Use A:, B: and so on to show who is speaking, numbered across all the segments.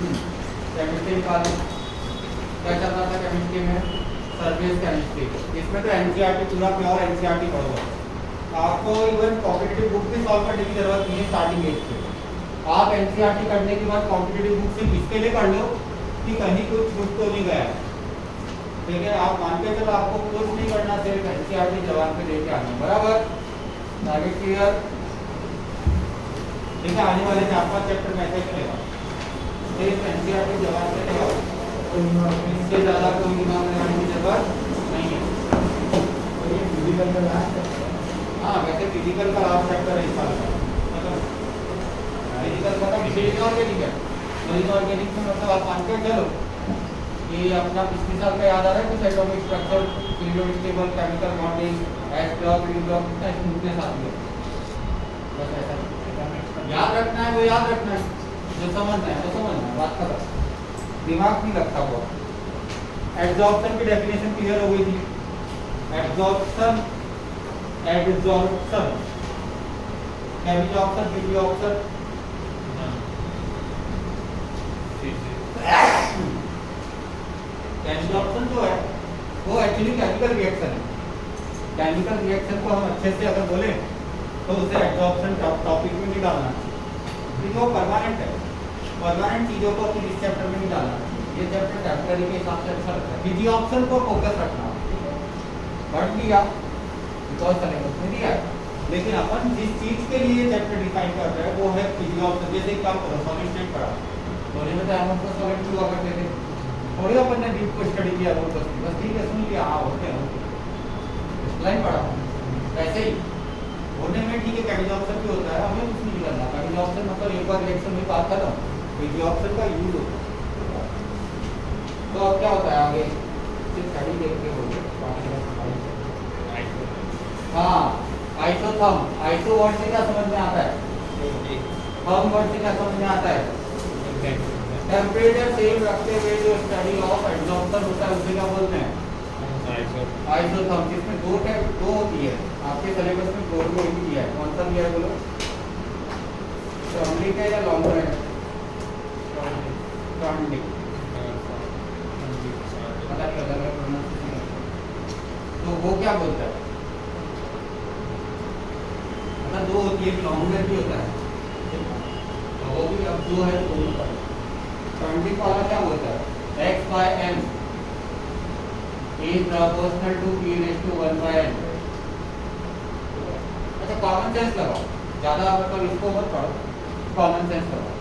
A: Chemistry निकालो। क्या चल रहा था केमिस्ट्री में? Surface chemistry. इसमें तो एनसीईआरटी पूरा प्योर एनसीईआरटी पढ़ो। आपको इवन कॉम्पिटिटिव बुक भी सॉल्व करने की जरूरत नहीं है स्टार्टिंग एज से। आप एनसीईआरटी करने के बाद कॉम्पिटिटिव बुक सिर्फ इसके लिए पढ़ लो कि कहीं कुछ छूट तो नहीं गया। ठीक है, आप मान के चलो आपको कुछ नहीं करना, सिर्फ एनसीईआरटी जवाब पे लेके आना, बराबर? Target clear? ठीक है, आने वाले 4-5 चैप्टर में ऐसे चलेगा, सिर्फ एनसीईआरटी जवाब पे लेगा, इससे ज़्यादा कोई दिमाग लगाने की जरूरत नहीं है। हाँ, वैसे फिजिकल का लास्ट चैप्टर है इस साल का, मतलब फिजिकल का मरीन ऑर्गेनिक है। मरीन ऑर्गेनिक में मतलब आप मान के चलो कि अपना पिछले साल का याद आ रहा है कुछ atomic structure, periodic table, chemical bonding, S block, P block, कितना स्मूथनेस आती है, बस ऐसा याद रखना है, वो याद रखना है, जो समझना है वो समझना है, बात खत्म, दिमाग नहीं लगता वो। एब्जॉर्प्शन की डेफिनेशन क्लियर हो गई थी। Absorption, absorption, absorption, absorption, absorption जो है वो एक्चुअली केमिकल रिएक्शन है। केमिकल रिएक्शन को हम अच्छे से अगर बोले तो उसे एब्जॉर्प्शन टॉपिक में नहीं डालना, क्योंकि वो परमानेंट है। परमानेंट चीजों को इस चैप्टर में नहीं डालना, ये चैप्टर टेम्पररी के हिसाब से अच्छा लगता है। फिजियोप्शन को फोकस रखना, पढ़ लिया बिकॉज सिलेबस में दिया है, लेकिन अपन जिस चीज के लिए चैप्टर डिफाइन कर रहे हैं वो है फिजियोप्शन। जैसे काम करो, सॉलिड स्टेट पढ़ा, थोड़ी में तो हम उसको सॉलिड हुआ करते थे, थोड़ी अपन ने डीप को स्टडी किया बहुत बस ठीक है, सुन लिया, हाँ होते हैं लाइन पढ़ा, वैसे ही होने में ठीक है। कैमिजॉप्शन भी होता है, हमें कुछ नहीं करना। कैमिजॉप्शन मतलब एक बार रिएक्शन में बात खत्म, फिजियोप्शन का यूज होता है। तो अब क्या होता है आगे, सिर्फ स्टडी देख के हो गया। हाँ, आइसोथर्म, आइसो वर्ड से क्या समझ में आता है? थर्म वर्ड से क्या समझ में आता है? टेम्परेचर सेम रखते हुए जो स्टडी ऑफ एब्जॉर्प्शन होता है उसे क्या बोलते हैं? आइसोथर्म। जिसमें दो होती है, आपके सिलेबस में दो ही दिया है, कौन सा दिया है बोलो? ट्रॉन्डिक है या लॉन्ग है? ट्रॉन्डिक, पता नहीं अलग अलग प्रोनाउंसिएशन। तो वो क्या बोलता है? मतलब दो होती है, लॉन्ग भी होता है, तो वो भी अब दो है तो दोनों का। ट्रॉन्डिक वाला क्या बोलता है? x by m is proportional to p raised to 1 by n। अच्छा, कॉमन सेंस लगाओ, ज्यादा मतलब इसको मत पढ़ो, कॉमन सेंस लगाओ।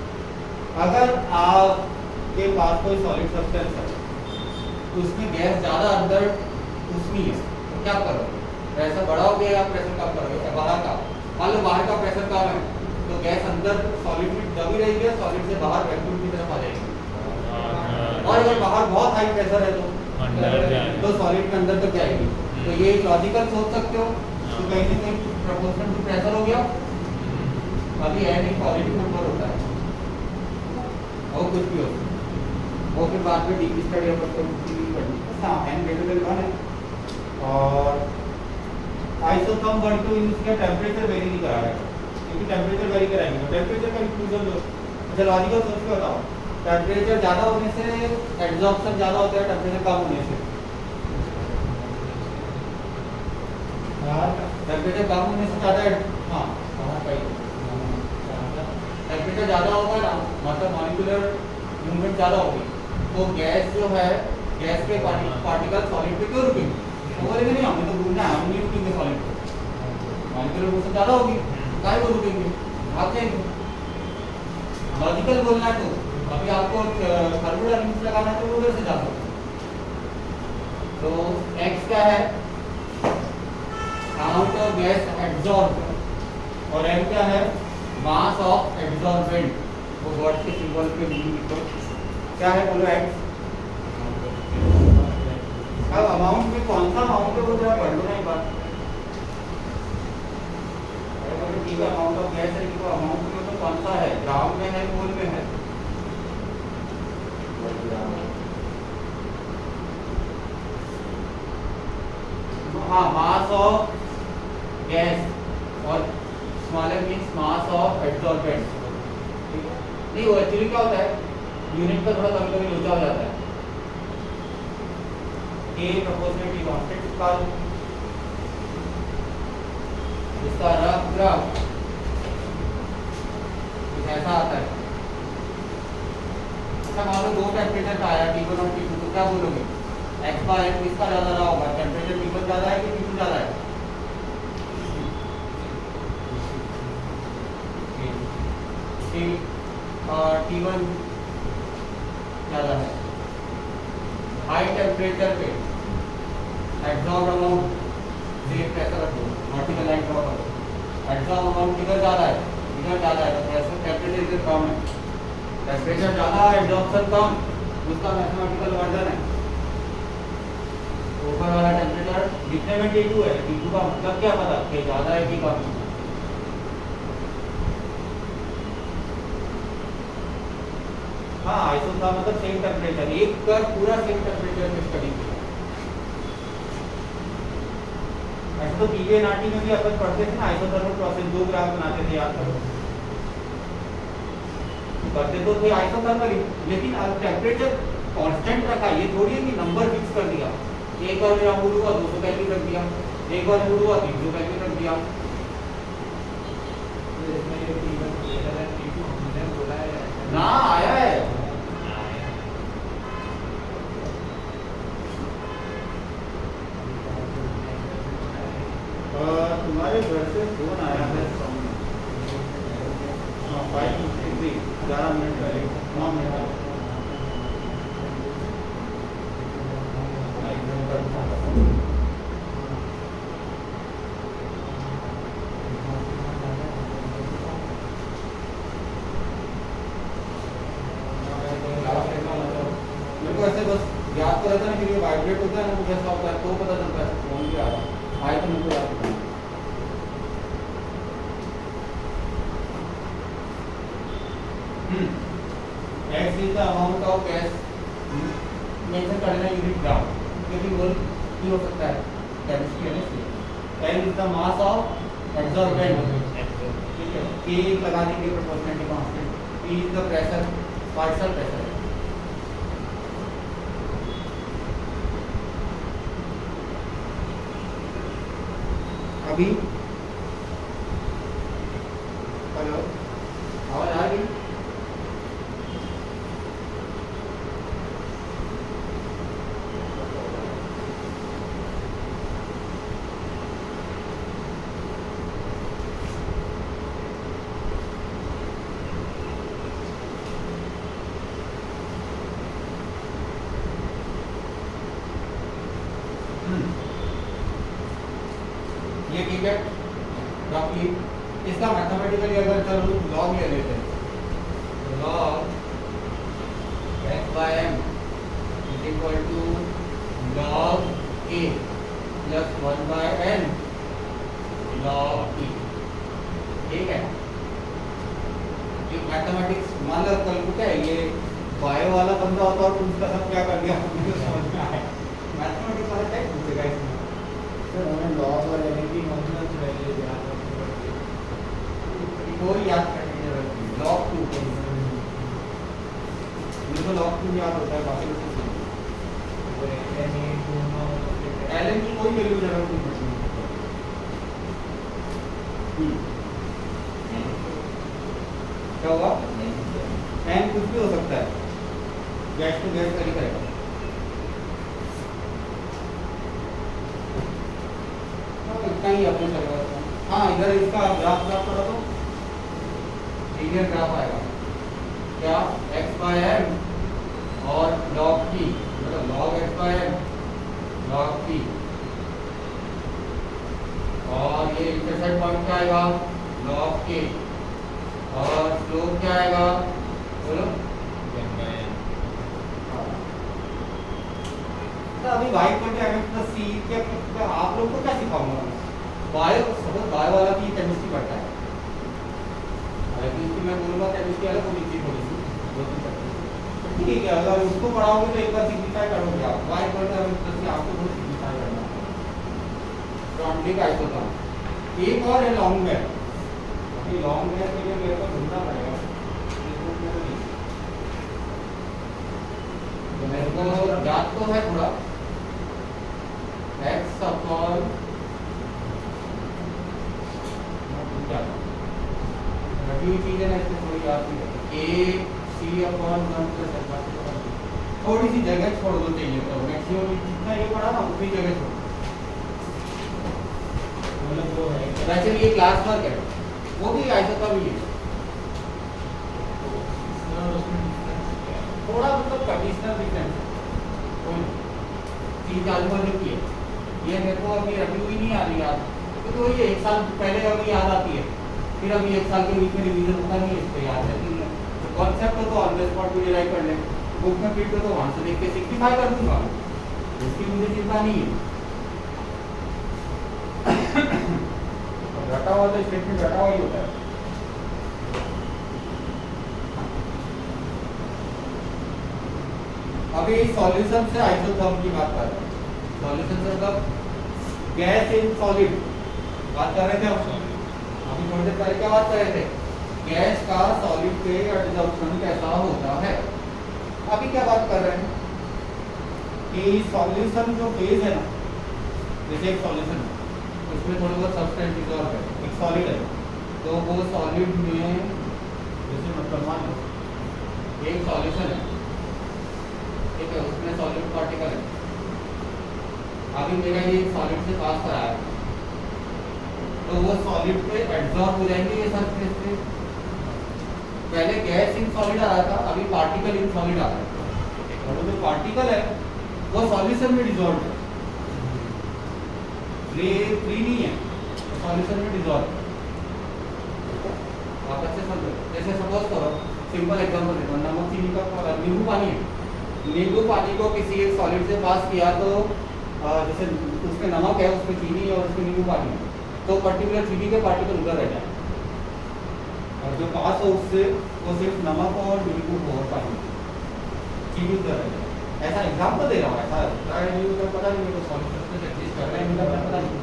A: अगर आपके पास कोई सॉलिड सब्सटेंस है, उसमें गैस ज्यादा अंदर उसमें है, तो क्या करोगे? प्रेशर बढ़ाओगे या प्रेशर कम करोगे? बाहर का, मान लो बाहर का प्रेशर कम है तो गैस अंदर सॉलिड में दबी रहेगी, सॉलिड से बाहर वैक्यूम की तरफ आ जाएगी। और अगर बाहर बहुत हाई प्रेशर है तो सॉलिड के अंदर तक जाएगी। तो ये लॉजिकल सोच सकते हो, तो कहीं ना कहीं प्रोपोर्शनल टू प्रेशर हो गया। अभी एन इक्वालिटी के ऊपर होता है और कुछ भी होता है, वो फिर बाद में डीप स्टडी अपन को करनी है। हाँ, एन ग्रेटर देन 1 है। और आइसोथर्म वर्ड को यूज किया, टेम्परेचर वेरी नहीं करा है, क्योंकि टेम्परेचर वेरी कराएंगे तो टेम्परेचर का इंक्लूजन लो। अच्छा, लॉजिकल सोच के बताओ, टेम्परेचर ज़्यादा होने से एब्जॉर्प्शन ज़्यादा होता है, टेम्परेचर कम होने से? टेम्परेचर कम होने से ज़्यादा, हाँ टेम्परेचर ज़्यादा होगा ना, मतलब मॉलिक्यूलर मूवमेंट ज़्यादा होगी, तो गैस जो है, गैस के पार्टिकल सॉलिड पे क्यों रुकेंगे? तो बोलेंगे नहीं हमें तो घूमना है, हम नहीं रुकेंगे सॉलिड पे, मॉलिक्यूलर मूवमेंट ज़्यादा होगी, काहे को रुकेंगे, भाग जाएंगे। लॉजिकल बोलना है तो अभी आपको थर्मोडायनामिक्स लगाना है तो उधर से जाओ। तो x क्या है? अमाउंट ऑफ गैस एब्जॉर्ब, और m क्या है? Mass of absorbent. वो वर्ड के सिंबल पे मीनिंग लिखो, क्या है बोलो? x। अब अमाउंट में कौन सा अमाउंट है वो जरा पढ़ लो ना एक बार। ठीक है, अमाउंट ऑफ गैस है, तो अमाउंट में तो कौन सा है? ग्राम में है, मोल में है? हाँ, मास ऑफ गैस और smaller means mass of absorbent. नहीं, वो एक्चुअली क्या होता है, यूनिट का थोड़ा कभी कभी लोचा हो जाता है। K प्रोपोर्शनलिटी कांस्टेंट निकाल, इसका रफ ग्राफ कुछ ऐसा आता है। अच्छा मान लो दो टेम्परेचर का आया T1 और T2, तो क्या बोलोगे? x बार m किसका ज्यादा रहा होगा? टेम्परेचर T1 ज्यादा है कि T2 ज्यादा है? T1 ज्यादा है। हाई टेम्परेचर पे एब्जॉर्ब अमाउंट से कैसा रखो, वर्टिकल लाइन ड्रॉ करो, एब्जॉर्ब अमाउंट किधर ज्यादा है? इधर ज्यादा है, तो प्रेशर टेम्परेचर इधर कम है। टेम्परेचर ज्यादा है, एब्जॉर्प्शन कम, उसका मैथमेटिकल वर्जन है। ऊपर वाला टेम्परेचर दिखने में T2 है, T2 का मतलब क्या पता कि ज्यादा है कि कम है? हाँ आइसो का मतलब सेम टेम्परेचर, एक कर पूरा सेम टेम्परेचर में स्टडी किया। ऐसे तो पीवी एंड आरटी में भी अपन पढ़ते थे ना, आइसोथर्मल प्रोसेस, दो ग्राफ बनाते थे, याद करो। करते तो थे आइसोथर्मल, लेकिन टेम्परेचर कांस्टेंट रखा, ये थोड़ी है कि नंबर फिक्स कर दिया। एक बार मेरा मूड हुआ 200 केल्विन रख दिया, एक बार मूड हुआ 300 केल्विन रख दिया। ना आया है तुम्हारे घर से फोन आया है 11 मिनट पहले, 9 मिनट ऐसे बस याद तो रहता है कि वाइब्रेट होता है ना, कुछ ऐसा होता है तो पता चलता है फोन भी आ रहा है। आए तो मुझे याद होता है। X is the amount of gas mention कर देना यूनिट ग्राम, क्योंकि वो भी हो सकता है केमिस्ट्री है ना। L is the mass of adsorbent, ठीक है। K लगा देंगे proportionality constant, P is the pressure, partial pressure. अभी हेलो आवाज आ गई? ये ठीक है, रफली इसका मैथमेटिकली अगर चलो लॉग ले लेते हैं, log x by m is equal to log a plus 1 by n log e, ठीक है। ये मैथमेटिक्स मान लो कल को क्या है, ये बायो वाला बंदा होता और उसका सब क्या कर दिया मुझे समझ में आया। मैथमेटिक्स वाला क्या पूछेगा इसमें? हमें लॉग और एनर्जी फंक्शंस वैल्यू याद रखनी पड़ती है, कोई याद करने की जरूरत नहीं। लॉग 2 मुझे तो लॉग 2 याद होता है, बाकी कुछ नहीं। एलएन की कोई वैल्यू जरूरत नहीं पड़ती। क्या हुआ? एन कुछ भी हो सकता है, गैस टू गैस तरीका है। इतना ही अपने चलेगा। हाँ इधर इसका ग्राफ करो तो लीनियर ग्राफ आएगा क्या, x by m और log p, मतलब log x by m log p, और ये इंटरसेप्ट पॉइंट क्या आएगा log k, और स्लोप क्या आएगा बोलो तो अभी y को क्या है प्लस c क्या आप लोग को क्या सिखाऊंगा? बायो सपोज बायो वाला भी केमिस्ट्री पढ़ता है, केमिस्ट्री मैं बोलूँगा केमिस्ट्री वाला को लिखी थोड़ी सी दो तीन चैप्टर, ठीक है। अगर उसको पढ़ाओगे तो एक बार सिग्निफाई करोगे आप, वाई पढ़ते हैं प्लस आपको बहुत सिग्निफाई करना है। तो हम ठीक आइसो था एक और है लॉन्ग वेयर, अभी लॉन्ग वेयर के लिए मेरे को ढूंढना पड़ेगा। मेरे को याद तो है थोड़ा, x अपॉन रटी हुई चीज है ना, इसमें थोड़ी याद नहीं है, a c upon 1 plus alpha. थोड़ी सी जगह छोड़ दो चाहिए तो मैक्सिमम जितना ये पढ़ा ना उतनी जगह छोड़, मतलब वो है वैसे भी ये क्लास वर्क है, वो भी आइसोटॉप ही है थोड़ा, मतलब कंडीशनल डिफरेंस है, तीन चालू होने की है। ये मेरे को अभी रखी हुई नहीं आ रही याद, क्योंकि तो ये एक साल पहले अभी याद आती है, फिर अभी एक साल के बीच में रिवीजन होता नहीं है, इस पर याद रहती है। तो कॉन्सेप्ट तो ऑन द स्पॉट भी रिवाइज कर लें, बुक में फिर तो वहाँ से देख के सिम्प्लीफाई कर दूंगा, इसकी मुझे चिंता नहीं है। रटा हुआ तो स्टेटमेंट रटा हुआ ही होता है। अभी सॉल्यूशन से आइसोटॉप की बात कर रहे हैं, सॉल्यूशन से मतलब गैस इन सॉलिड बात कर रहे थे हम अभी थोड़ी देर पहले, क्या बात कर रहे थे, गैस का सॉलिड पे एडजॉर्प्शन कैसा होता है। अभी क्या बात कर रहे हैं कि सॉल्यूशन जो फेज है ना, जैसे एक सॉल्यूशन है उसमें थोड़ा बहुत सब्सटेंस डिसॉल्व है, एक सॉलिड है, तो वो सॉलिड में जैसे मतलब मान लो एक सॉल्यूशन है, ठीक है, उसमें सॉलिड पार्टिकल है, अभी मेरा ये सॉलिड से पास कराया तो वो सॉलिड पे एब्जॉर्ब हो जाएंगे ये सरफेस पे। पहले गैस इन सॉलिड आ रहा था, अभी पार्टिकल इन सॉलिड आ रहा है, और वो जो पार्टिकल है वो सॉल्यूशन में डिसॉल्व है, फ्री नहीं है, सॉल्यूशन में डिसॉल्व। आप अच्छे समझो, जैसे सपोज करो सिंपल एग्जांपल देता हूं, नमक चीनी का नींबू पानी है, नींबू पानी को किसी एक सॉलिड से पास किया तो जैसे उसमें नमक है, उसमें चीनी है और उसमें नींबू पानी है, तो पर्टिकुलर चीनी के पार्टिकल उधर रह जाए, और जो पास हो उससे वो सिर्फ नमक और नींबू और पानी चीनी उधर रह जाए। ऐसा एग्जाम्पल दे रहा हूँ, ऐसा पता नहीं मेरे को सॉल्यूशन से एग्जिस्ट कर रहा है मतलब पता नहीं,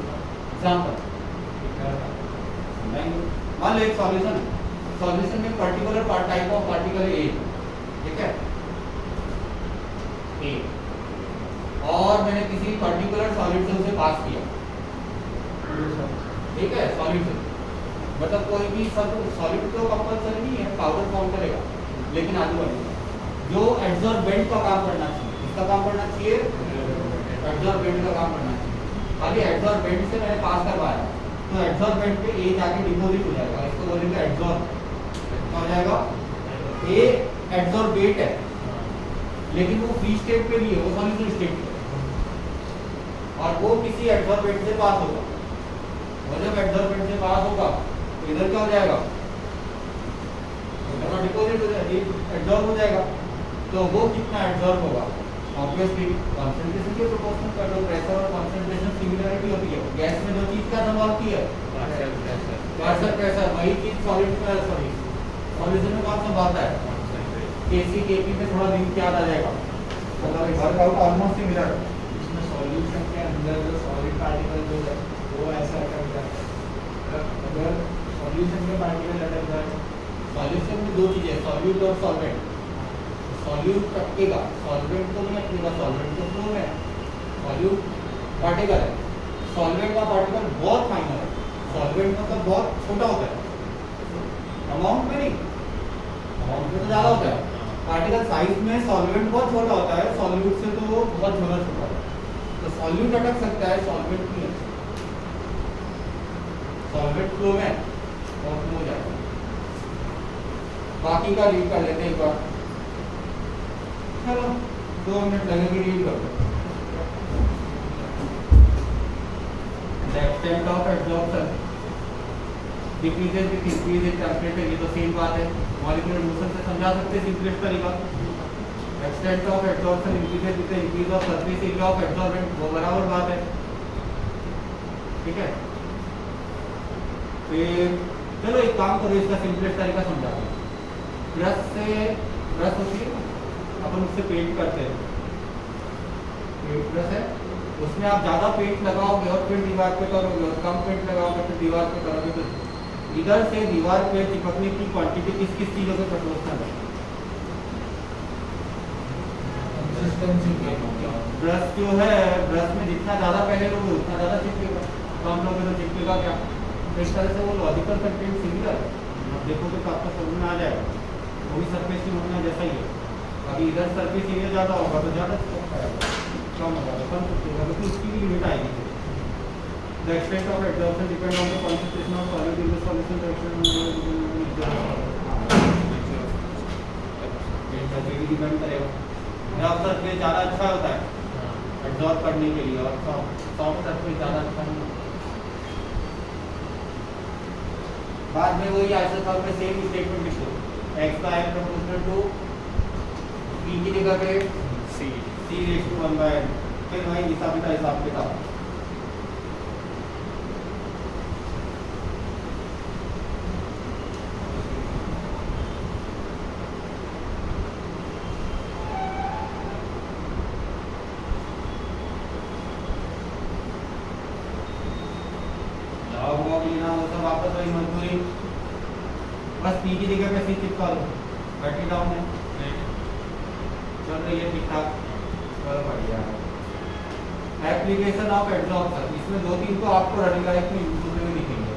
A: एग्जाम्पल मान लो एक सॉल्यूशन है, सॉल्यूशन में particular type of particle A, ठीक है, ए, और मैंने किसी पर्टिकुलर सॉलिड से उसे पास किया, ठीक है, सॉलिड से मतलब कोई भी सब सॉलिड तो कंपल्सरी नहीं है, पाउडर फॉर्म करेगा, लेकिन आजू बाजू जो एब्जॉर्बेंट का काम करना चाहिए, इसका काम करना चाहिए, एब्जॉर्बेंट का काम करना चाहिए, खाली एब्जॉर्बेंट से मैंने पास करवाया तो एब्जॉर्बेंट पे ए जाके डिपोजिट हो जाएगा, इसको बोलेंगे एब्जॉर्ब, क्या हो जाएगा, ए एब्जॉर्बेट है लेकिन वो फ्री स्टेट पे नहीं है, वो सॉल्यूशन स्टेट पे, और वो किसी एब्जॉर्बेंट से पास होगा, और जब एब्जॉर्बेंट से पास होगा तो इधर क्या हो जाएगा, डिपोजिट हो जाएगा, एब्जॉर्ब हो जाएगा, तो वो कितना एब्जॉर्ब होगा, ऑब्वियसली कंसंट्रेशन के प्रोपोर्शनल कर दो, प्रेशर और कंसंट्रेशन सिमिलरिटी होती है, गैस में जो चीज का संभव होती है पार्शियल प्रेशर, वही चीज सॉलिड में सॉरी सॉल्यूशन में कौन संभालता है, केसी केपी में थोड़ा लिंक याद आ जाएगा, मतलब वर्क आउट ऑलमोस्ट सिमिलर।
B: इसमें सॉल्यूशन के अंदर जो सॉलिड पार्टिकल जो है वो ऐसा करता है, अगर सॉल्यूशन के पार्टिकल अटक जाए,
A: सॉल्यूशन में दो चीजें, सॉल्यूट और सॉल्वेंट, सॉल्यूट अटकेगा, सॉल्वेंट तो नहीं अटकेगा, सॉल्वेंट तो फ्लो में है, सॉल्यूट पार्टिकल है, सॉल्वेंट का पार्टिकल बहुत माइनर है, सॉल्वेंट मतलब बहुत छोटा होता है, अमाउंट में नहीं, अमाउंट में तो ज़्यादा होता है, पार्टिकल साइज में सॉल्वेंट बहुत छोटा होता है, सॉल्यूट से तो बहुत छोटा होता है, तो सॉल्यूट अटक सकता है, सॉल्वेंट नहीं है, सॉल्वेंट फ्लो में और फ्लो हो जाएगा। बाकी का रीड कर लेते हैं एक बार, चलो 2 मिनट लगेंगे रीड कर लो। The extent of absorption decreases with increase in temperature, ये तो सेम बात है, मॉलिक्यूलर मोशन से समझा सकते हैं सिंपलेस्ट तरीका। Extent of absorption increases with the increase of surface area of absorbent, वो बराबर बात है, ठीक है। फिर चलो एक काम करो, इसका सिंपलेस्ट तरीका समझा दो, ब्रश होती है, अपन उससे पेंट करते हैं, पेंट ब्रश है, उसमें आप ज़्यादा पेंट लगाओगे और फिर दीवार पे करोगे, और कम पेंट लगाओगे फिर दीवार पे करोगे, तो इधर से दीवार पे चिपकने की क्वांटिटी किस किस चीज़ों के प्रोपोर्शनल है,
B: एक्सपेंसिव है
A: ब्रश जो है, ब्रश में जितना ज़्यादा पहले लोगे उतना ज़्यादा चिपकेगा, कम लोगे तो चिपकेगा क्या। तो इस तरह से वो लॉजिकल कंटेंट सिमिलर है। अब देखोगे तो आपको समझ में आ जाएगा, वो भी सरफेस की होना जैसा ही है। अभी इधर सरफेस एरिया ज़्यादा होगा तो ज़्यादा चिपकेगा, कम होगा तो कम चिपकेगा, तो उसकी भी लिमिट आएगी। The extent of absorption depends on the concentration of solid in the solution. The extent depend करेगा। रफ सरफेस ज़्यादा अच्छा होता है एब्जॉर्ब करने के लिए, और सॉफ्ट सरफेस ज़्यादा अच्छा नहीं होता। बाद में वही आइसोथर्मल में सेम स्टेटमेंट लिख दो, x का m प्रोपोर्शनल टू p की जगह पे c रेज़ टू 1/n, फिर वही हिसाब किताब। वापस वही मजदूरी, बस पी की जगह पे सी चिपका दो, बैटरी डाउन है, चल रही है ठीक ठाक, चलो बढ़िया है। एप्लीकेशन ऑफ एडजॉर्प्शन, इसमें 2-3 तो आपको रनिंग लाइफ में यूट्यूब में भी दिखेंगे,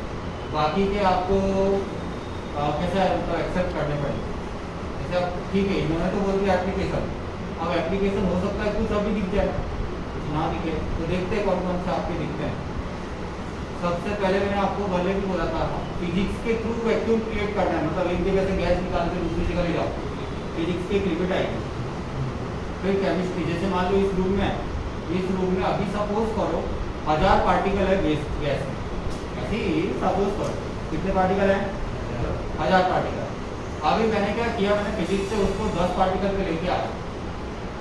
A: बाकी के आपको कैसे एक्सेप्ट करने पड़ेंगे। जैसे अब ठीक है, इन्होंने तो बोल दिया एप्लीकेशन, अब एप्लीकेशन हो सकता है कुछ अभी दिख जाए, कुछ ना दिखे, तो देखते हैं कौन कौन से आपके दिखते हैं। सबसे पहले मैंने आपको पहले भी बोला था, फिजिक्स के थ्रू वैक्यूम क्रिएट करना है, मतलब एक जगह से गैस निकाल के दूसरी जगह ले जाओ, फिजिक्स की एक लिमिट आएगी। फिर केमिस्ट्री, जैसे मान लो इस रूम में अभी सपोज करो 1000 पार्टिकल है गैस में, ऐसे ही सपोज करो कितने पार्टिकल हैं, 1000 पार्टिकल। अभी मैंने क्या किया, मैंने फिजिक्स से उसको 10 पार्टिकल पे लेके आया,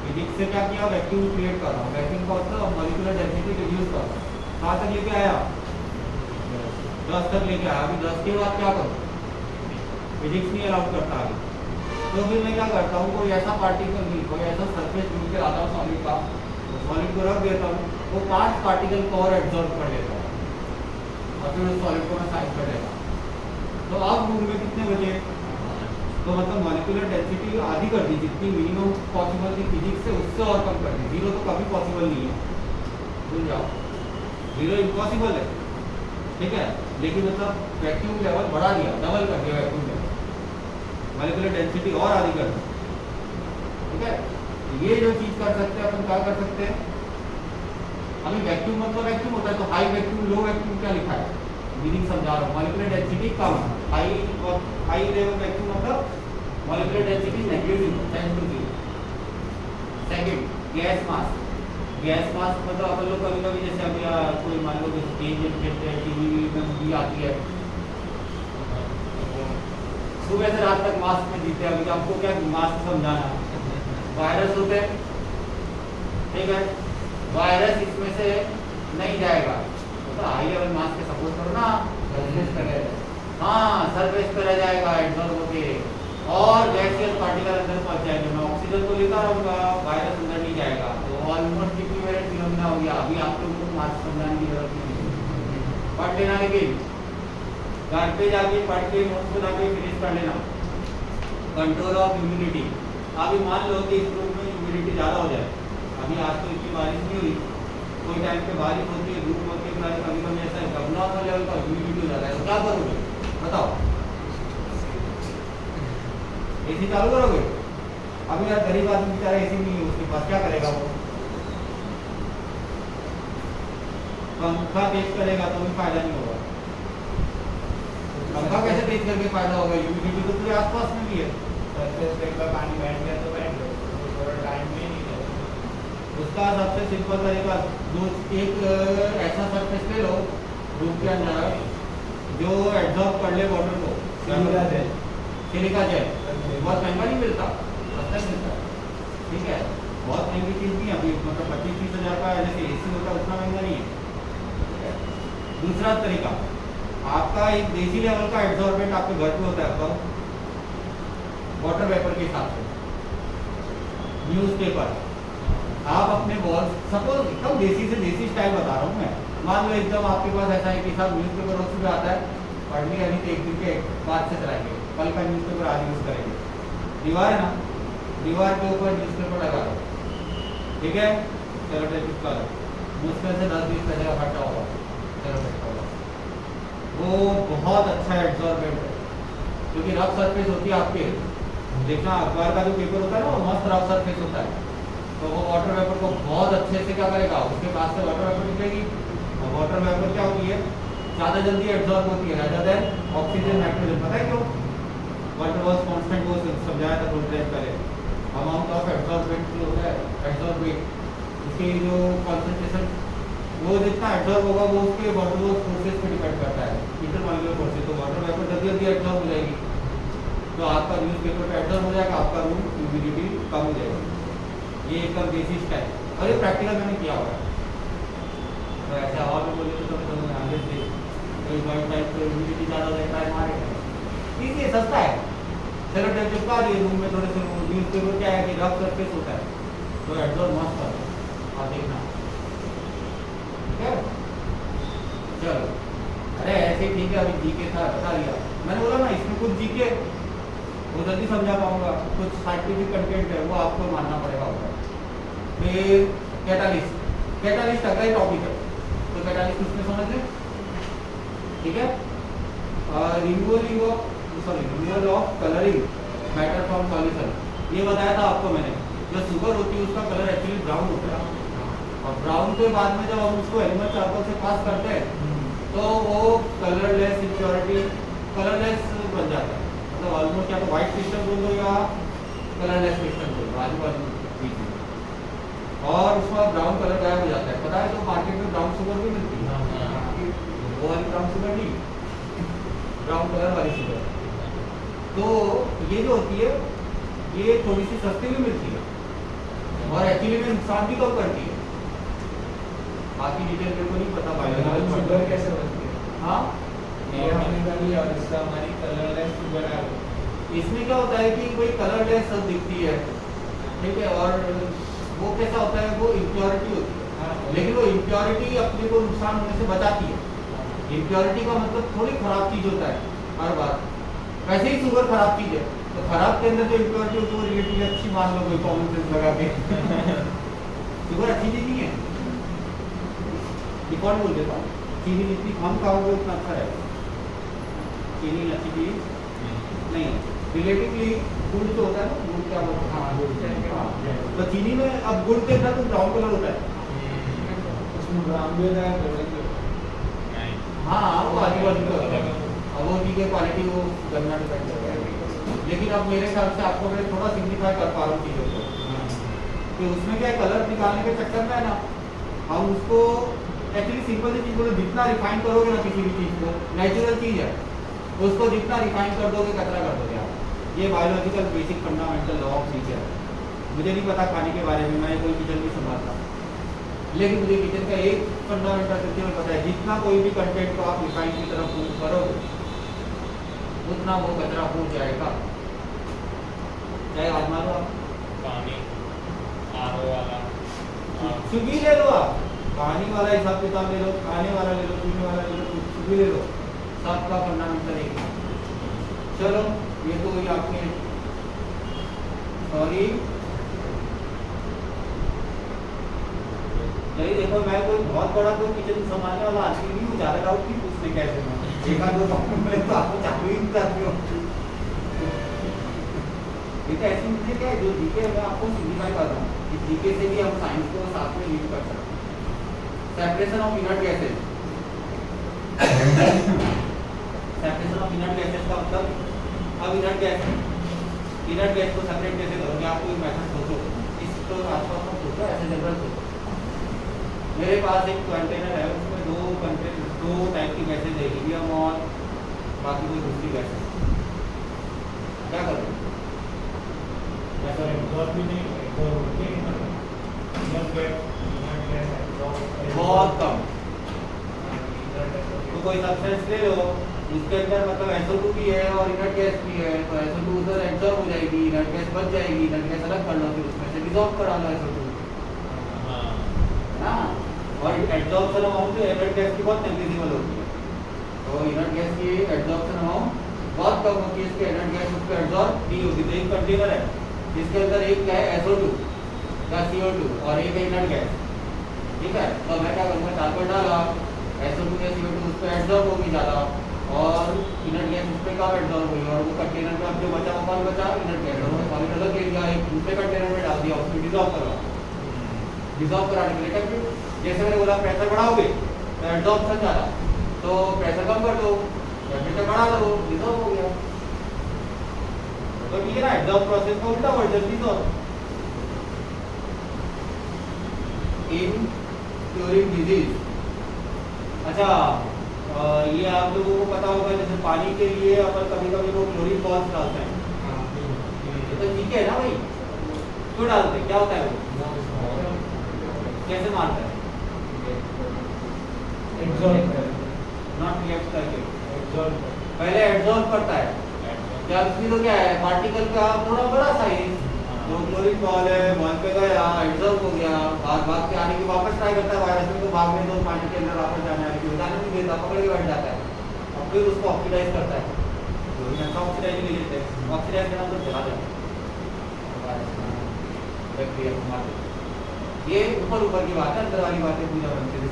A: फिजिक्स से क्या किया, वैक्यूम क्रिएट कर रहा हूँ, वैक्यूम का मतलब मॉलिक्यूलर डेंसिटी रिड्यूस कर रहा हूँ, कहाँ तक लेके आया, 10 तक लेके आया। अभी 10 के बाद क्या करूँ, फिजिक्स नहीं अलाउड करता आगे, तो फिर मैं क्या करता हूँ, कोई ऐसा पार्टिकल मिल, कोई ऐसा सरफेस मिल के आता हूँ सॉलिड का, सॉलिड को रख देता हूँ, वो 5 पार्टिकल को और एब्जॉर्ब कर लेता हूँ, और फिर उस सॉलिड को मैं साइड कर देता हूँ। तो अब रूम में कितने बचे, तो मतलब मॉलिक्यूलर डेंसिटी आधी कर दी, जितनी मिनिमम पॉसिबल थी फिजिक्स से उससे और कम कर दी। 0 तो कभी पॉसिबल नहीं है, भूल जाओ, 0 इम्पॉसिबल है, ठीक है, लेकिन मतलब वैक्यूम लेवल बढ़ा दिया, डबल कर दिया वैक्यूम लेवल, मॉलिक्यूलर डेंसिटी और आधी कर दी, ठीक है। ये जो चीज़ कर सकते हैं अपन, क्या कर सकते हैं, अभी वैक्यूम मतलब वैक्यूम होता है, तो हाई वैक्यूम लो वैक्यूम क्या लिखा है, मीनिंग समझा रहा हूँ, मॉलिक्यूलर डेंसिटी कम, हाई लेवल वैक्यूम मतलब molecular density negative 10 to 0। Second, gas मास मतलब अपन लोग कभी कभी जैसे अभी कोई मान लो स्टेज टीवी में मूवी आती है, सुबह से रात तक मास्क में जीते हैं, अभी आपको क्या मास्क समझाना, वायरस होते हैं, ठीक है, वायरस इसमें से नहीं जाएगा, तो हाई लेवल मास्क के सपोर्ट करो ना, सरफेस पे रह, हाँ सरफेस पे रह जाएगा एब्जॉर्ब होके, और गैसियस पार्टिकल अंदर पहुंच जाएंगे, मैं ऑक्सीजन तो लेता रहूँगा, वायरस अंदर नहीं जाएगा, तो ऑलमोस्ट इक्विवेलेंट फिनोमेना हो गया। अभी आप लोगों को मास्क समझाने की जरूरत नहीं, पढ़ लेना, लेकिन घर पे जाके पढ़ के नोट्स बना के फिनिश कर लेना। कंट्रोल ऑफ ह्यूमिडिटी, अभी मान लो कि इस रूम में ह्यूमिडिटी ज़्यादा हो जाए, अभी आज तो इतनी बारिश नहीं हुई, कोई टाइम पे बारिश होती है, धूप होती है, कभी कभी ऐसा है नॉर्मल लेवल का ह्यूमिडिटी हो जाता है, तो क्या करोगे बताओ, एसी चालू करोगे। अभी यार गरीब आदमी बेचारा एसी नहीं है उसके पास, क्या करेगा वो, पंखा तेज करेगा तो भी फायदा नहीं होगा, पंखा कैसे तेज करके फायदा होगा, ह्यूमिडिटी तो पूरे आसपास में भी है,
B: सरफेस पे एक बार पानी बैठ गया तो बैठ गया, थोड़ा टाइम में नहीं है।
A: उसका सबसे सिंपल तरीका, एक ऐसा सरफेस ले लो रूम के अंदर जो एब्जॉर्ब कर ले वाटर को, सिलिका जेल, बहुत महंगा नहीं मिलता, सस्ता मिलता है, ठीक है, बहुत महंगी चीज़ नहीं है अभी, मतलब 25-30 हज़ार का जैसे एसी होता है उतना महंगा नहीं है। दूसरा तरीका, आपका एक देसी लेवल का एब्जॉर्बेंट आपके घर पे होता है आपका, वाटर वेपर के हिसाब से, न्यूज़पेपर, आप अपने वॉल, सपोज एकदम देसी से देसी स्टाइल बता रहा हूँ मैं, मान लो एकदम आपके पास ऐसा है कि साहब न्यूज़पेपर रोज सुबह आता है, पढ़ने अभी तो एक दिन के बाद से चलाएंगे, कल का न्यूज़पेपर आज यूज़ करेंगे, दीवार है ना, दीवार के ऊपर न्यूज़पेपर लगा दो, ठीक है, सेलोटेप चिपका लो, मुश्किल से 10-20 पैसे का खर्चा होगा सेलोटेप का। वो बहुत अच्छा एब्जॉर्बेंट है, क्योंकि रफ सरफेस होती है आपके, देखना अखबार का जो पेपर होता है ना वो मस्त रफ सरफेस होता है, तो वो वाटर वेपर को बहुत अच्छे से क्या करेगा, उसके पास से वाटर वेपर निकलेगी, और वाटर वेपर क्या होती है, ज़्यादा जल्दी एब्जॉर्ब होती है रादर देन ऑक्सीजन नाइट्रोजन। पता है क्यों? वाटर वॉज कॉन्स्टेंट, वो समझाया था थोड़ी देर पहले। अमाउंट ऑफ एब्जॉर्बेंट जो होता है, एब्जॉर्बेट, उसकी जो कॉन्सेंट्रेशन, वो जितना एब्जॉर्ब होगा वो उसके वाटर वॉज फोर्सेस पे डिपेंड करता है, इंटरमॉलिक्यूलर फोर्सेस। तो वाटर वेपर जल्दी जल्दी एब्जॉर्ब हो जाएगी, तो आपका न्यूज़पेपर पे एब्जॉर्ब हो जाएगा, आपका रूम ह्यूमिडिटी कम हो जाएगी। ये एकदम बेसिक है, और ये प्रैक्टिकल मैंने किया हुआ है। तो ऐसे हवा में बोले तो तुम्हें आगे से कोई बॉइल टाइप तो ह्यूमिडिटी ज़्यादा रहता है हमारे, ठीक है, सस्ता है। चलो टेप चिपका दिए रूम में, थोड़े से न्यूज़पेपर क्या है कि रफ सरफेस होता है, तो एब्जॉर्ब मस्त कर आप देखना, ठीक है। चलो, अरे ऐसे ठीक है, अभी जीके था बता दिया मैंने, बोला ना इसमें कुछ जीके वो जल्दी समझा पाऊंगा, कुछ साइंटिफिक कंटेंट है वो आपको मानना पड़ेगा होगा। फिर कैटालिस्ट, कैटालिस्ट अगला ही टॉपिक है, तो कैटालिस्ट उसमें समझ लें, ठीक है। Removal of colouring matter from solution, ये बताया था आपको मैंने, जो शुगर होती है उसका कलर एक्चुअली ब्राउन होता है, और ब्राउन के बाद में जब हम उसको एनिमल चार्कोल से पास करते हैं तो वो कलरलेस इम्प्योरिटी, कलरलेस बन जाता है, मतलब ऑलमोस्ट या तो व्हाइट क्रिस्टल बोल दो या कलरलेस क्रिस्टल बोल दो, आजू बाजू बीच में, और उसमें ब्राउन कलर गायब हो जाता है। पता है तो मार्केट में ब्राउन शुगर भी मिलती है, वो वाली ब्राउन शुगर नहीं, ब्राउन कलर वाली शुगर। तो ये जो होती है ये थोड़ी सी सस्ती भी मिलती है, और एक्चुअली में नुकसान भी कम करती है। बाकी डिटेल मेरे को नहीं पता, बायोलॉजी
B: शुगर कैसे बनती है?
A: हाँ,
B: ये हमने कर लिया, और इससे हमारी कलरलेस शुगर है।
A: इसमें क्या होता है कि कोई कलरलेस दिखती है, ठीक है, और वो कैसा होता है, वो इम्प्योरिटी होती है,
B: हाँ,
A: लेकिन वो इम्प्योरिटी अपने को नुकसान होने से बचाती है। इम्प्योरिटी का मतलब थोड़ी खराब चीज होता है हर बार, वैसे ही शुगर खराब चीज है, तो खराब के अंदर जो इम्प्योरिटी होती है वो रिलेटिवली अच्छी मान लो, कोई कॉमन सेंस लगा के शुगर अच्छी चीज नहीं है, डिफॉल्ट बोल देता हूँ, चीनी जितनी कम खाओगे उतना अच्छा रहेगा, चीनी अच्छी चीज नहीं है। रिलेटिवली गुड़ जो होता है ना, गुड़ क्या बोलते हैं, हाँ गुड़, तो चीनी में अब गुड़ के अंदर तो ब्राउन कलर होता है,
B: उसमें ब्राउन भी होता है,
A: हाँ वो आजू बाजू का होता है, अब वो की क्वालिटी वो गन्ना डिपेंड करता है। लेकिन अब मेरे ख्याल से आपको मैं थोड़ा सिग्निफाई कर पा रहा हूँ चीज़ों को, कि उसमें क्या कलर निकालने के चक्कर में है ना, हम उसको एक्चुअली सिंपल सी चीज़ बोलो, जितना रिफाइन करोगे ना किसी भी चीज़ को, नेचुरल चीज़ है, उसको जितना रिफाइन कर दोगे कचरा कर दोगे आप। ये biological basic fundamental law of nature है। मुझे नहीं पता खाने के बारे में, मैं कोई किचन नहीं संभालता, लेकिन मुझे किचन का एक फंडामेंटल प्रिंसिपल पता है, जितना कोई भी कंटेंट को आप रिफाइन की तरफ मूव करोगे उतना वो कचरा हो जाएगा। चाहे आजमा लो आप,
C: पानी आरओ वाला,
A: कुछ भी ले लो आप, पानी वाला हिसाब किताब ले लो, खाने वाला ले लो, पीने वाला ले लो, कुछ भी ले लो, सबका फंडामेंटल एक है। चलो ये तो हुई आपने, सॉरी नहीं, देखो मैं कोई बहुत बड़ा कोई किचन संभालने वाला आदमी नहीं हूँ, ज़्यादा डाउट नहीं पूछने कैसे मैं एक आध दो डॉक्यूमेंट मिले तो आपको चालू ही करती हूँ। ठीक है, ऐसी मुझे क्या है, जो जीके मैं आपको सिम्प्लीफाई कर रहा हूँ, इस जीके से भी हम साइंस को साथ में लीड कर सकते हैं। Separation of inert gases, separation of inert gases का मतलब, अब इनर्ट गैस को सेपरेट कैसे करोगे, आपको एक मेथड सोचो, इसको आसपास में सोचो, ऐसे जनरल सोचो। मेरे पास एक कंटेनर है, उसमें दो टाइप की गैसेज है, हीलियम और बाकी कोई दूसरी गैस है, क्या करोगे? बहुत कम, तो कोई सब्सटेंस ले लो, इसके अंदर मतलब SO2 भी है और इनर्ट गैस भी है, तो SO2 उधर एब्जॉर्ब हो जाएगी, इनर्ट गैस बच जाएगी, इनर्ट गैस अलग कर लो, फिर उसमें से डिसॉल्व करा लो SO2, ना। और एब्जॉर्प्शन अमाउंट जो इनर्ट गैस की बहुत नेग्लिजिबल होती है, तो इनर्ट गैस की एब्जॉर्प्शन अमाउंट बहुत कम होती है, इसके इनर्ट गैस उसको एब्जॉर्ब नहीं होती। तो एक कंटेनर है जिसके अंदर एक क्या है SO2, या CO2 और एक है इनर्ट गैस, ठीक है। तो मैं क्या करूँगा, कार्बन डाला, SO2 या CO2 उस पर एब्जॉर्ब होगी ज़्यादा और इनर्ट गैस उस पर कम एब्जॉर्ब हुई और वो कंटेनर में अब जो बचा वो कौन बचा, इनर्ट गैस, और सॉलिड अलग ले लिया, एक दूसरे कंटेनर में डाल दिया, उसमें डिजॉल्व करवा, डिजॉल्व कराने के लिए टेम्परेचर, जैसे मैंने बोला प्रेशर बढ़ाओगे तो एब्जॉर्प्शन ज़्यादा, तो प्रेशर कम कर दो, टेम्परेचर बढ़ा दो, डिजॉल्व हो गया। तो ठीक है ना, एब्जॉर्ब प्रोसेस का उल्टा version dissolve. In chlorine disease, अच्छा ये आप लोगों को पता होगा, जैसे पानी के लिए अपन कभी कभी वो क्लोरीन बॉल्स डालते हैं, तो ठीक है ना भाई, क्यों डालते हैं, क्या होता है वो, कैसे मारता है, नॉट रिएक्ट करके, पहले एब्जॉर्ब करता है, क्या उसमें तो क्या है, पार्टिकल का थोड़ा बड़ा साइज, जो क्लोरीन बॉल है बॉल पे गया, एब्जॉर्ब हो गया, भाग के आने की वापस ट्राई करता है, वायरस में तो भाग में तो पानी के अंदर वापस जाने आने की जाने नहीं देता, पकड़ के बैठ जाता है, और फिर उसको ऑक्सीडाइज करता है, क्लोरीन अच्छा ऑक्सीडाइज नहीं लेते, ऑक्सीडाइज के नाम पर जला देते हैं, बैक्टीरिया को मार देते हैं। ये ऊपर ऊपर की बात है, अंदर वाली बातें पूजा बनती है,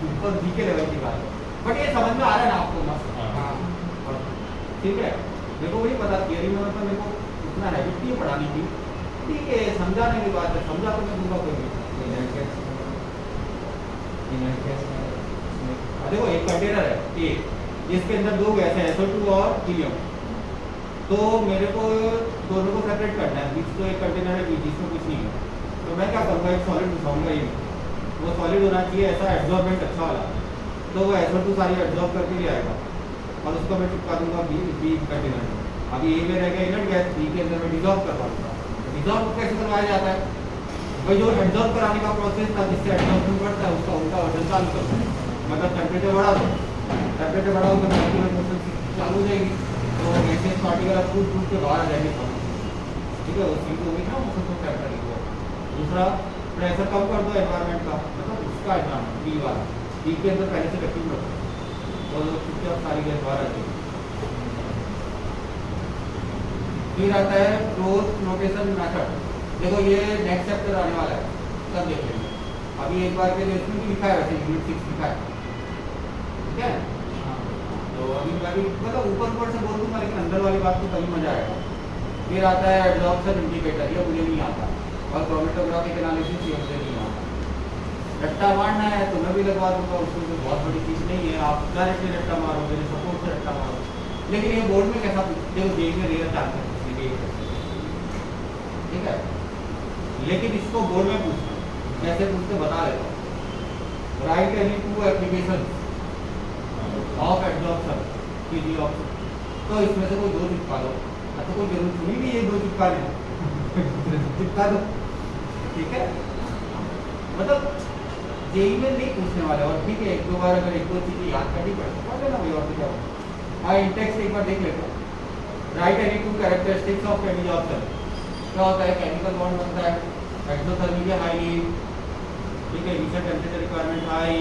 A: ऊपर नीचे लेवल की बात है, बट ये समझ में आ रहा है ना आपको मस्त, ठीक है। मेरे को वही पता, थियरी में मतलब मेरे को उतना हैबिट नहीं पढ़ानी थी, ठीक है, समझाने की बात है, समझा तो मैं दूंगा कोई भी। देखो एक कंटेनर है एक, जिसके अंदर दो गैस है, SO2 और हीलियम, तो मेरे को दोनों को सेपरेट करना है, बीच तो एक कंटेनर है बीच जिसमें कुछ नहीं है, तो मैं क्या करूँगा, एक सॉलिड घुसाऊंगा, ये वो सॉलिड होना चाहिए ऐसा एब्जॉर्बेंट अच्छा वाला, तो वो SO2 सारी एब्जॉर्ब करके ले आएगा और उसको मैं चिपका दूंगा बी कंटेनर में। अभी ए में रह गया इनर्ट गैस, बी के अंदर मैं डिजॉल्व करवा दूंगा। डिजॉल्व कैसे करवाया जाता है भाई, जो एब्जॉर्ब कराने का प्रोसेस था जिससे एब्जॉर्प्शन बढ़ता है उसका उल्टा वर्जन चालू करता है, मतलब टेम्परेचर बढ़ा दो, टेम्परेचर बढ़ाओ तो सर्कुलर मोशन चालू हो जाएगी, तो गैसेस पार्टिकल अब टूट टूट के बाहर आ जाएंगे, ठीक है, उसी को भी ना मोशन को ट्रैक करेंगे। दूसरा प्रेशर कम कर दो एनवायरनमेंट का, मतलब उसका एग्जाम बी वाला, बी के अंदर पहले से वैक्यूम रखो तो चुपचाप सारी गैस बाहर आ जाएगी। फिर आता है फ्लोटेशन मेथड, देखो ये नेक्स्ट चैप्टर आने वाला है, सब देख लेंगे, अभी एक बार के लिए इसमें भी लिखा है, वैसे यूनिट 6 लिखा है, ठीक है। तो अभी मतलब ऊपर से बोल दूंगा, लेकिन अंदर वाली बात तो तभी मजा आएगा। फिर आता है एब्जॉर्प्शन इंडिकेटर, ये मुझे नहीं आता, और क्रोमेटोग्राफिक एनालिसिस ये मुझे नहीं आता। रट्टा मारना है तो मैं भी लगवा दूंगा, उसमें कोई बहुत बड़ी चीज़ नहीं है, आप डायरेक्टली रट्टा मारोगे, सपोर्ट से रट्टा मारो, लेकिन ये बोर्ड में कैसा देखो, जेई में रेयर चांस है, ठीक है, लेकिन इसको बोर्ड में पूछना कैसे पूछते बता देता हूँ। Right any two application of absorption PG option, तो इसमें से कोई दो चिपका दो, तो कोई जरूरत थोड़ी नहीं है दो चिपका लेना, चिपका दो, ठीक है, मतलब जेई में नहीं पूछने वाले, और ठीक है एक दो बार अगर एक दो चीजें याद करनी पड़े तो पढ़ लेना भाई, और क्या हो। हाँ इंटेक्स्ट एक बार देख लेते हैं। Right any two characteristics of absorption, क्या होता है, केमिकल बॉन्ड बनता है, एक्सोथर्मिक है हाई, ठीक है, इनिशियल टेंपरेचर रिक्वायरमेंट हाई,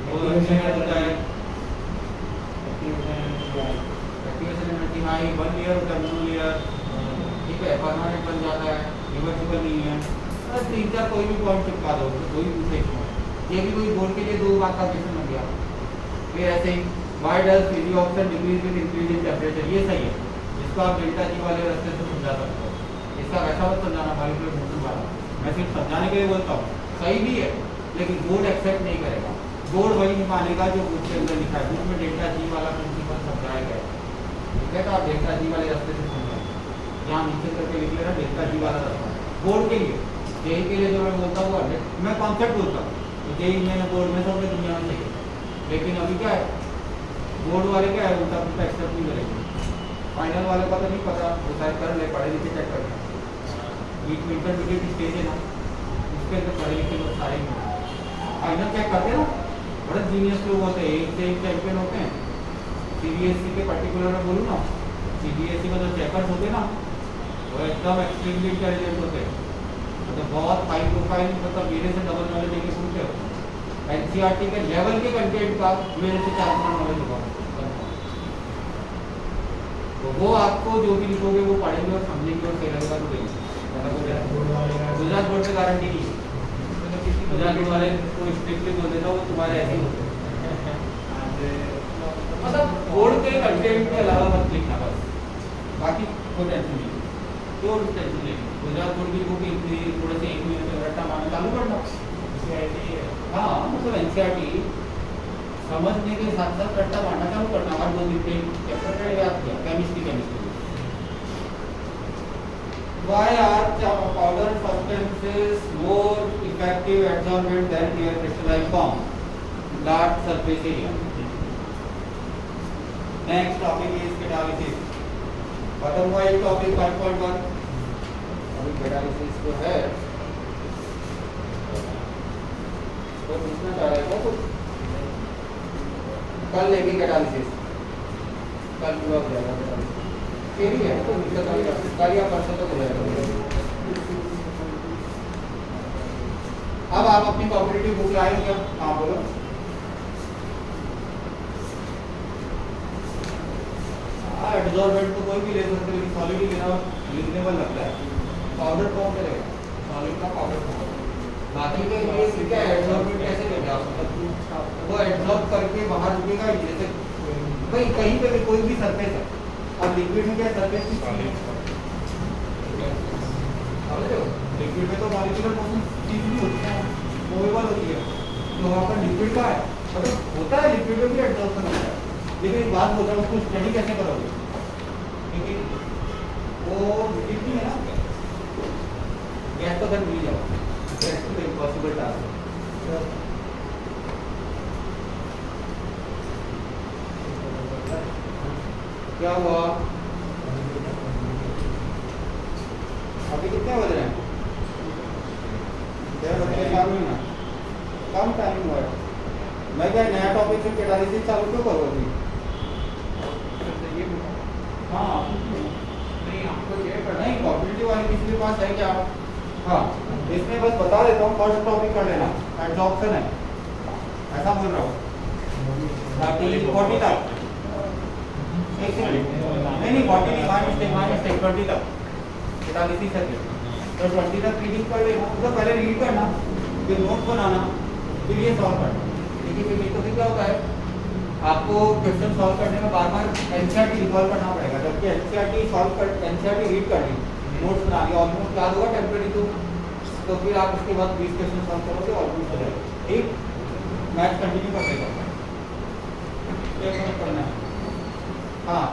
A: और होता है activation energy high, one layer होता है, मोनो लेयर, ठीक है, परमानेंट बन जाता है, रिवर्सिबल नहीं है, बस तीन चार कोई भी पॉइंट चिपका दो, कोई भी पूछे, ये भी कोई बोर्ड के लिए दो बात का क्वेश्चन बन गया। फिर ऐसे ही why does PG option decrease with increase in temperature, ये सही है, इसको आप डेल्टा जी वाले रास्ते से समझा सकते हो, इसका वैसा मत समझाना मॉलिक्यूलर मोशन वाला, मैं सिर्फ समझाने के लिए बोलता हूँ, सही भी है, लेकिन बोर्ड एक्सेप्ट नहीं करेगा, बोर्ड वही नहीं मानेगा जो बुक के अंदर लिखा है, बुक में डेल्टा जी वाला प्रिंसिपल समझाया गया है, ठीक है, तो आप डेल्टा जी वाले रास्ते से समझाएं, यहाँ नीचे करके लिख लेना डेल्टा जी वाला रास्ता, बोर्ड के लिए, जेई के लिए जो मैं बोलता हूँ मैं कॉन्सेप्ट बोलता हूँ, तो जेई में बोर्ड में सब दुनिया में चाहिए, लेकिन अभी क्या है बोर्ड वाले क्या है उल्टा पुल्टा एक्सेप्ट नहीं करेंगे, फाइनल वाले का तो नहीं पता, वो शायद कर ले, पढ़े लिखे चेक कर, बीच में इंटरमीडिएट स्टेज है ना, उसके अंदर पढ़े लिखे लोग सारे फाइनल चेक करते हैं ना, बड़े जीनियस लोग होते हैं, एक से एक चैंपियन होते हैं। सीबीएसई के पर्टिकुलर में बोलूँ ना, सीबीएसई का जो चेकर्स होते हैं ना, वो एकदम एक्सट्रीमली इंटेलिजेंट होते हैं, मतलब बहुत हाई प्रोफाइल, मतलब मेरे से डबल नॉलेज लेके पूछते हो, एनसीईआरटी के लेवल के कंटेंट का मेरे से 4 गुना नॉलेज होगा, तो वो आपको जो भी लिखोगे वो पढ़ेंगे और समझेंगे और सही लगेगा तो देंगे। गुजरात बोर्ड पे गारंटी नहीं है। गुजरात बोर्ड वाले को स्ट्रिक्टली बोल देता वो तुम्हारे ऐसे ही होते हैं। मतलब बोर्ड के कंटेंट के अलावा मत लिखना बस, बाकी कोई टेंशन नहीं, क्यों टेंशन नहीं। गुजरात बोर्ड की बुक थोड़े से 1 महीने में रट्टा मारना चालू करना। हाँ मतलब एनसीईआरटी समझने के साथ साथ रट्टा मारना चालू करना। हमारे 2 दिन चैप्टर याद किया, chemistry. Why are powder substances more effective adsorbent than their crystallized form? Large surface area. Next topic is catalysis. Bottom wise topic 5.1. अभी catalysis जो है तो पूछना चाह रहे थे तो कल लेगी catalysis, कल पूरा हो जाएगा catalysis। तेरी है तो कल या परसों तक हो जाएगा। अब आप अपनी कॉम्पिटिटिव बुक लाए क्या? हाँ बोलो। एडजॉर्बेंट तो कोई भी ले सकते लेकिन सॉलिड ही लेना रीजनेबल लगता है। पाउडर कौन करेगा? सॉलिड का पाउडर कौन? बाकी के ये क्या एडजॉर्बेंट कैसे लेंगे आप? वो एडजॉर्ब करके बाहर रुकेगा जैसे भाई कहीं पे भी कोई भी सरफेस है और लिक्विड में क्या सरफेस की लिक्विड में तो मॉलिक्यूलर मोशन चीज भी होती है, मूवेबल होती है। तो वहाँ पर लिक्विड का है मतलब होता है, लिक्विड में भी एडजॉर्प्शन होता है। लेकिन एक बात बोल रहा हूँ, उसको स्टडी कैसे करोगे? क्योंकि वो लिक्विड नहीं है ना, गैस तो घर मिल जाओ, गैस तो इम्पॉसिबल टास्क है। क्या हुआ? अभी कितने बज रहे हैं? 6:04 ना, कम टाइम हुआ है। मैं क्या नया टॉपिक से कैटालिसिस चालू क्यों करूँ अभी? हाँ नहीं आपको ये करना नहीं, कॉम्पिटिटिव वाले किसी के पास है क्या? हाँ इसमें बस बता देता हूँ, फर्स्ट टॉपिक कर लेना, एडजॉर्प्शन है, ऐसा बोल रहा हूँ। बाकी 40 तक नहीं 40 नहीं, माइनस 20 तक कैटालिसिस है तो 20 तक रीडिंग कर लेना। तो पहले रीड करना, फिर नोट बनाना, फिर ये सॉल्व करना। देखिए फिर तो फिर क्या होता है, आपको क्वेश्चन सॉल्व करने में बार बार एनसीईआरटी रिकॉल करना पड़ेगा, जबकि एनसीईआरटी रीड करनी, नोट्स बना लिया, ऑलमोस्ट याद होगा टेम्परेरी तो फिर आप उसके बाद 20 क्वेश्चन सॉल्व करोगे, ऑलमोस्ट हो जाएगा। ठीक, मैथ कंटिन्यू कर देगा, करना है। हाँ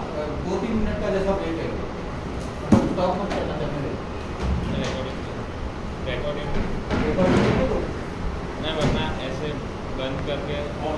A: 2-3 मिनट का जैसा ब्रेक है, स्टॉप मत करना चाहिए।
C: रिकॉर्डिंग
A: रिकॉर्डिंग
C: नहीं वरना ऐसे बंद करके
A: और